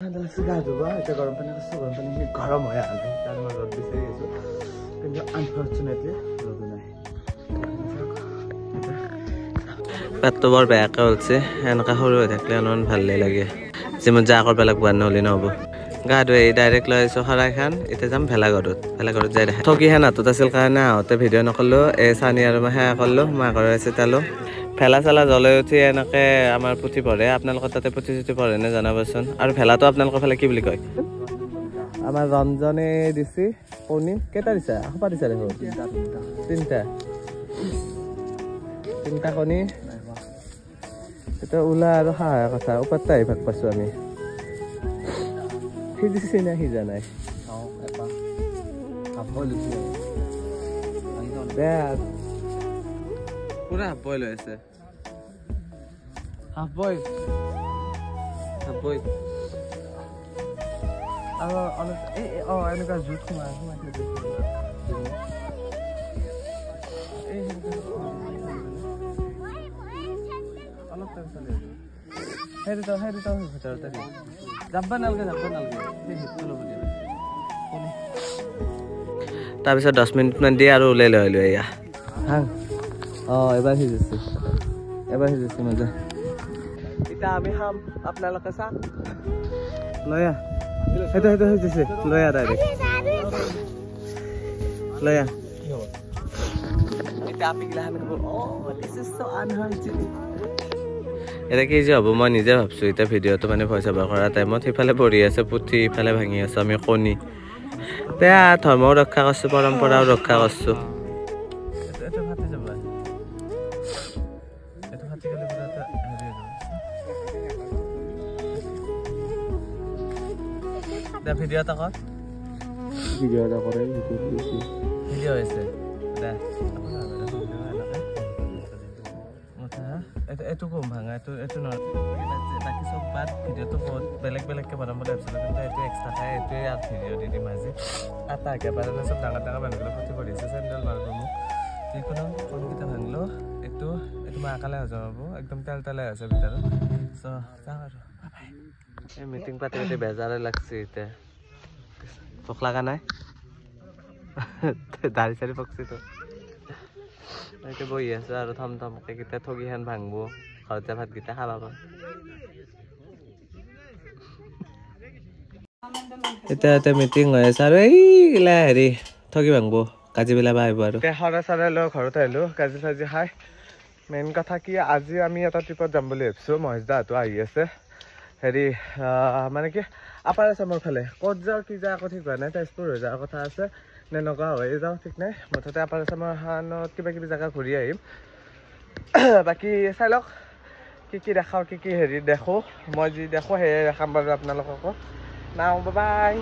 গৰম পানী গৰম হৈ অহা নাই কাৰণ মই ৰ'দ বিচাৰি আছো কিন্তু আনফৰ্চুনেটলি ৰ'দ নাই পেটটো বৰ বেয়াকৈ হৈছে এনেকুৱা সৰু হৈ থাকিলে অলপমান ভালেই লাগে জিমত যা কৰিব লাগিব নহ'লে নহ'ব গা ধুই ডাইৰেক্ট লৈ আহিছোঁ শৰাইখন এতিয়া যাম ভেলাঘৰত যাই দেখা ঠগি হেনাটোত আছিল কাৰণে আহোঁতে ভিডিঅ' নকৰিলোঁ এই চানি আৰু মই সেয়া কৰিলোঁ মাকৰ চিতালোঁ ভেলা চেলা জ্বলাই উঠি এনেকৈ আমাৰ পুথি পঢ়ে আপোনালোকৰ তাতে পুথি চুথি পঢ়ে নে জনাবচোন আৰু ভেলাটো আপোনালোকৰ ফালে কি বুলি কয় আমাৰ ৰঞ্জনে দিছে কণী কেইটা দিছা সোপা দিছা দেখোন তিনিটা কণী এতিয়া ওলা আৰু সহায় কথা ওপৰতে আহি ভাগ পাইছোঁ আমি সিজিছে নে সিজা নাই বেয়া পুৰা হাফ বইল হৈ আছে হাফ বইল আৰু এনেকুৱা জুত সোমাই অলপ টাইম চলি সেইটো ভিতৰতে যাব নালাগে তাৰপিছত 10 মিনিটমান দি আৰু ওলাই লৈ আহিলোঁ এয়া এবাৰ সিজিছে মজা এতিয়া আমি খাম আপোনালোকে চাহ লৈ আহ সেইটো সিজিছে লৈ আহ ডাইৰেক্ট লৈ আহ এতিয়া আমি গিলা এতিয়া কি যে হ'ব মই নিজে ভাবছোঁ এতিয়া ভিডিঅ'টো মানে ভইচ অভাৰ কৰা টাইমত সিফালে পঢ়ি আছে পুথি ইফালে ভাঙি আছোঁ আমি কণী বেয়া ধৰ্মও ৰক্ষা কৰিছোঁ পৰম্পৰাও ৰক্ষা কৰিছোঁ ভিডিঅ' এটা কৰ ভিডিঅ' এটা কৰে ভিডিঅ' হৈছে এইটো কম ভাঙা এইটো নহয় বাকী চব বাদ ভিডিঅ'টো বহুত বেলেগকৈ বনাম বুলি ভাবিছিলোঁ কিন্তু এইটো এক্সট্ৰা খাই এইটোৱে ইয়াত ভিডিঅ' দি দিম আজি আটা একেবাৰে চব ডাঙৰ মানুহবিলাক ক্ষতি কৰি আছে চেণ্ডেল মাৰিব মোক যিকোনো কণীকেইটা ভাঙিলোঁ এইটো মই আকালে হজম হ'ব একদম তেল আছে ভিতৰত চ' যাওঁ আৰু এই মিটিং পাতি বেজাৰে লাগছে এতিয়া ভোক লগা নাই দাড়ি চাৰি পকছিতো এতিয়া বহি আছো আৰু থমথমকে কেতিয়া ঠগিখন ভাঙব ঘৰতে ভাতকেইটা খাবা পাম এতিয়া মিটিং হৈ আছে আৰু এইগিলা হেৰি ঠগি ভাঙব কাজি পেলাব আহিব আৰু শৰাই লৈ ঘৰত আহিলোঁ কাজি চাজি খাই মেইন কথা কি আজি আমি এটা ট্ৰিপত যাম বুলি ভাবিছোঁ মহেশদাহঁতো আহি আছে হেৰি মানে কি আপাৰ আছামৰ ফালে ক'ত যাওঁ কি যাওঁ আকৌ ঠিক হোৱা নাই তেজপুৰ হৈ যোৱাৰ কথা আছে নে নগাঁও হৈ যাওঁ ঠিক নাই মুঠতে আপাৰ আছামৰ খানত কিবা কিবি জেগা ঘূৰি আহিম বাকী চাই লওক কি দেখাওঁ কি হেৰি দেখোঁ মই যি দেখোঁ সেয়ে দেখাম বাৰু আপোনালোককো নাও বাই